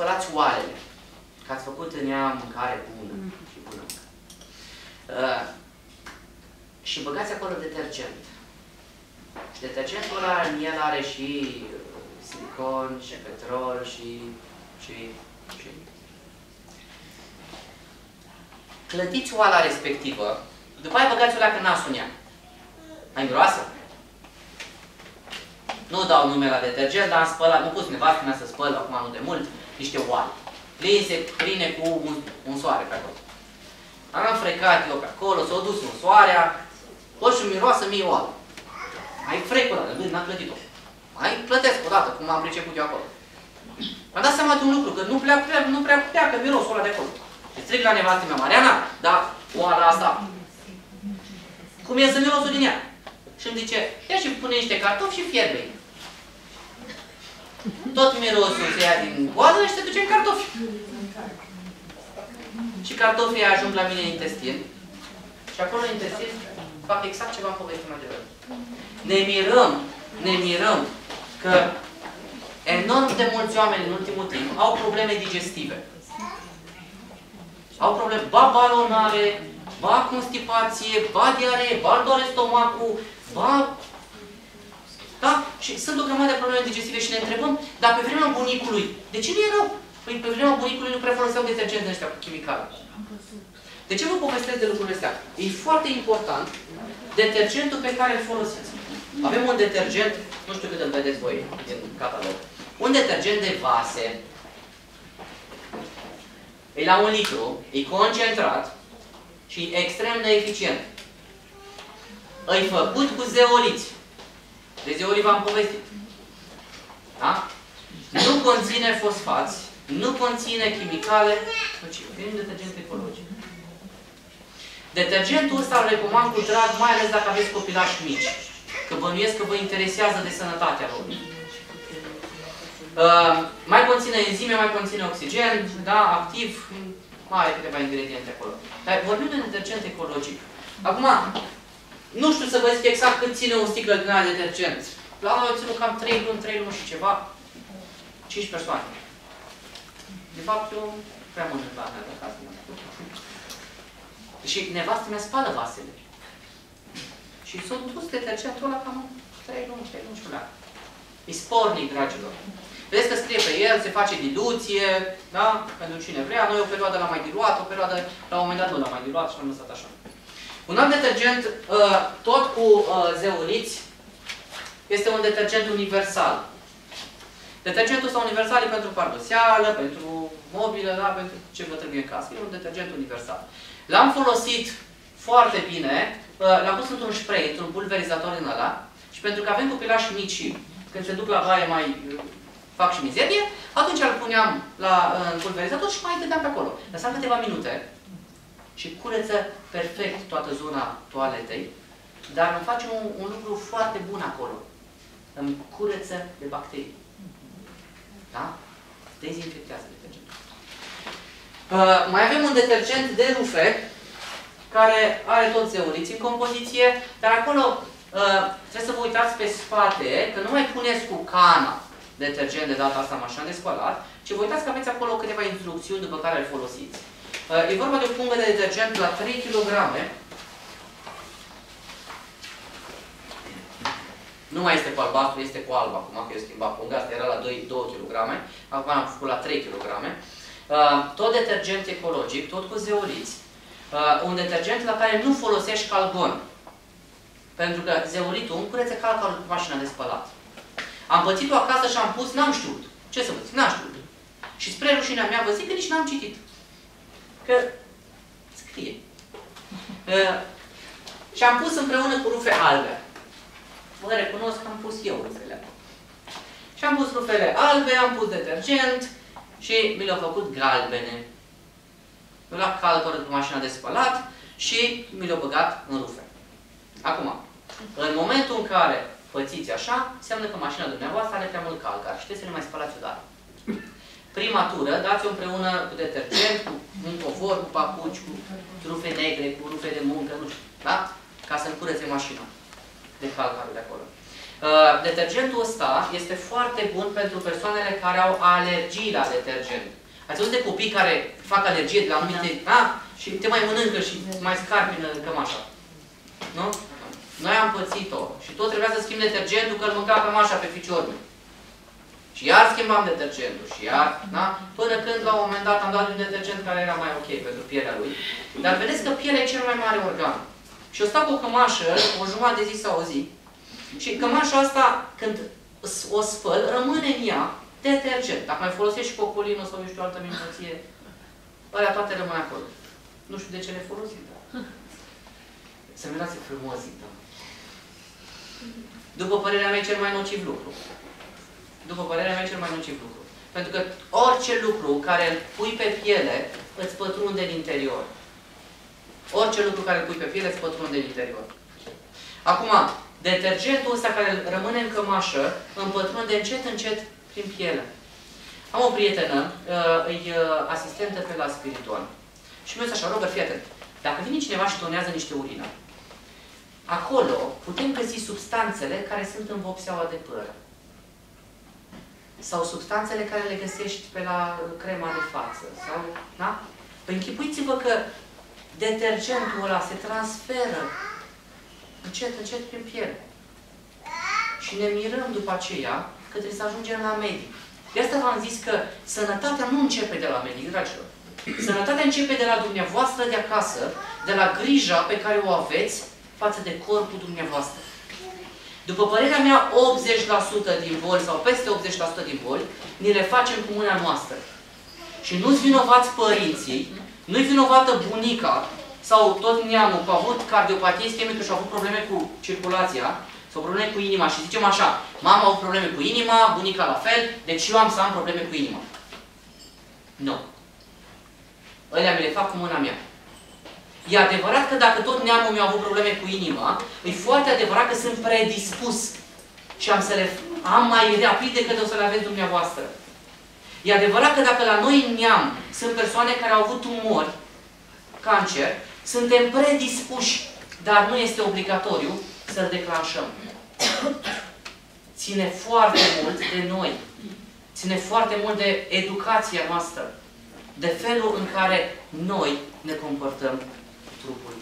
spălați oarele, că ați făcut în ea mâncare bună și bună. Și băgați acolo detergent. Și detergentul ăla, în el are și silicon, și petrol, și... Clădiți oala respectivă, după aia băgați-o la nasul în ea. Mai miroasă? Nu dau nume la detergent, dar am spălat, nu pus nevastă mea să spăl, acum nu de mult, niște oale. Plinse, pline cu un soare pe acolo. Am frecat eu pe acolo, s-a dus în soarea, pot și miroasă mie oală. Mai frec o dată, n-am clătit-o. Mai plătesc o dată, cum am priceput eu acolo. M-am dat seama de un lucru, că nu prea pleacă mirosul ăla de acolo. Și strig la nevastă mea, Mariana, da, oala asta. Cum e să mirosul din ea? Și îmi zice, ia și pune niște cartofi și fierbe-i. Tot mirosul se ia din oală și se duce în cartofi. Și cartofii ajung la mine în intestin. Și acolo în intestin fac exact ce v-am povestit mai devreme. Ne mirăm că enorm de mulți oameni în ultimul timp au probleme digestive. Au probleme, ba balonare, ba constipație, ba diaree, ba doare stomacul, ba... Da? Și sunt o grămadă de probleme digestive și ne întrebăm, dar pe vremea bunicului, de ce nu erau? Păi pe vremea bunicului nu prea foloseau detergenți ăștia cu chimicale. De ce vă povestesc de lucrurile astea? E foarte important detergentul pe care îl folosiți. Avem un detergent, nu știu cât îl vedeți voi din catalog, un detergent de vase, e la 1 litru, e concentrat și extrem de eficient. E făcut cu zeoliți. De zeolii v-am povestit. Da? Nu conține fosfați, nu conține chimicale, deci e un detergent ecologic. Detergentul ăsta îl recomand cu drag, mai ales dacă aveți copilași mici. Că bănuiesc că vă interesează de sănătatea lor. Mai conține enzime, mai conține oxigen, da, activ, mai are câteva ingrediente acolo. Dar vorbim de detergent ecologic. Acum, nu știu să vă zic exact cât ține o sticlă din aia de detergent. La noi ținut cam 3 luni și ceva, 5 persoane. De fapt, eu prea mănânc la mea de acasă. Și nevastă mea spală vasele. Și s-a dus detergentul ăla cam 3 luni și ulea. E spornic, dragilor. Vedeți că scrie pe el, se face diluție, da? Pentru cine vrea. Noi o perioadă l-am mai diluat, o perioadă la un moment dat nu l-am mai diluat și l-am lăsat așa. Un alt detergent, tot cu zeoliți, este un detergent universal. Detergentul ăsta universal e pentru pardoseală, pentru mobilă, da? Pentru ce vă trebuie în casă. E un detergent universal. L-am folosit foarte bine, l-am pus într-un spray, într-un pulverizator în ăla, și pentru că avem copilași mici și când se duc la baie mai fac și mizerie, atunci îl puneam în pulverizator și mai dădeam pe acolo. Lăsam câteva minute și curăță perfect toată zona toaletei, dar îmi face un lucru foarte bun acolo. Îmi curăță de bacterii. Da? Dezinfectează detergentul. Mai avem un detergent de rufe, care are tot zeoliți în compoziție, dar acolo trebuie să vă uitați pe spate, că nu mai puneți cu cana detergent de data asta mașina de spălat, ci vă uitați că aveți acolo câteva instrucțiuni după care îl folosiți. E vorba de o pungă de detergent la 3 kg. Nu mai este cu albastru, este cu alb acum, că eu schimbat punga, asta era la 2 kg, acum am făcut la 3 kg. Tot detergent ecologic, tot cu zeoliți. Un detergent la care nu folosești calgon. Pentru că zeolitul îmi curăță calcarul cu mașina de spălat. Am pățit-o acasă și am pus, n-am știut. Ce să vă zic? N-am știut. Și spre rușinea mea vă zic că nici n-am citit. Că scrie. Și am pus împreună cu rufe albe. Vă recunosc că am pus eu rufele albe. Și am pus rufele albe, am pus detergent și mi le-au făcut galbene. Eu l-am calcarul cu mașina de spălat și mi le-au băgat în rufe. Acum, în momentul în care pățiți așa, înseamnă că mașina dumneavoastră are prea mult calcar și trebuie să le mai spălați odată. Prima tură, dați-o împreună cu detergent, cu un covor, cu papuci, cu rufe negre, cu rufe de muncă, nu știu, da? Ca să-mi curețe mașina de calcarul de acolo. Detergentul ăsta este foarte bun pentru persoanele care au alergii la detergent. Ați văzut de copii care fac alergie de la anumite... și te mai mănâncă și mai scarpină cămașa. Nu? Noi am pățit-o. Și tot trebuia să schimb detergentul, că îl mânca cămașa pe ficiorul meu. Și iar schimbam detergentul. Și iar, da? Până când, la un moment dat, am dat un detergent care era mai ok pentru pielea lui. Dar vedeți că pielea e cel mai mare organ. Și o sta cu o cămașă, o jumătate de zi sau o zi. Și cămașa asta, când o spăl, rămâne în ea detergent. Dacă mai folosești și cocolină sau eu știu altă minunăție, alea toate rămân acolo. Nu știu de ce le folosim, dar... Să mirați frumos, da. După părerea mea, e cel mai nociv lucru. După părerea mea, e cel mai nociv lucru. Pentru că orice lucru care îl pui pe piele, îți pătrunde în interior. Orice lucru care îl pui pe piele, îți pătrunde în interior. Acum, detergentul ăsta care rămâne în cămașă, îmi pătrunde încet, încet prin piele. Am o prietenă, e asistentă pe la spiritual. Și mi-a zis așa, Robert, fii atent. Dacă vine cineva și tonează niște urină, acolo putem găsi substanțele care sunt în vopseaua de păr. Sau substanțele care le găsești pe la crema de față. Sau, da? Păi închipuiți-vă că detergentul ăla se transferă încet, încet prin piele. Și ne mirăm după aceea că trebuie să ajungem la medic. De asta v-am zis că sănătatea nu începe de la medic, dragilor. Sănătatea începe de la dumneavoastră de acasă, de la grija pe care o aveți față de corpul dumneavoastră. După părerea mea, 80% din boli, sau peste 80% din boli, ni le facem cu mâna noastră. Și nu-ți vinovați părinții, nu-i vinovată bunica, sau tot neamul că a avut cardiopatie ischemică și a avut probleme cu circulația, sau probleme cu inima. Și zicem așa, mama a avut probleme cu inima, bunica la fel, deci eu am să am probleme cu inima. Nu. Ălea mi le fac cu mâna mea. E adevărat că dacă tot neamul meu a avut probleme cu inima, e foarte adevărat că sunt predispus și am să le am mai rapid decât o să le aveți dumneavoastră. E adevărat că dacă la noi în neam sunt persoane care au avut tumori, cancer, suntem predispuși, dar nu este obligatoriu să-l declanșăm. Ține foarte mult de noi. Ține foarte mult de educația noastră. De felul în care noi ne comportăm trupul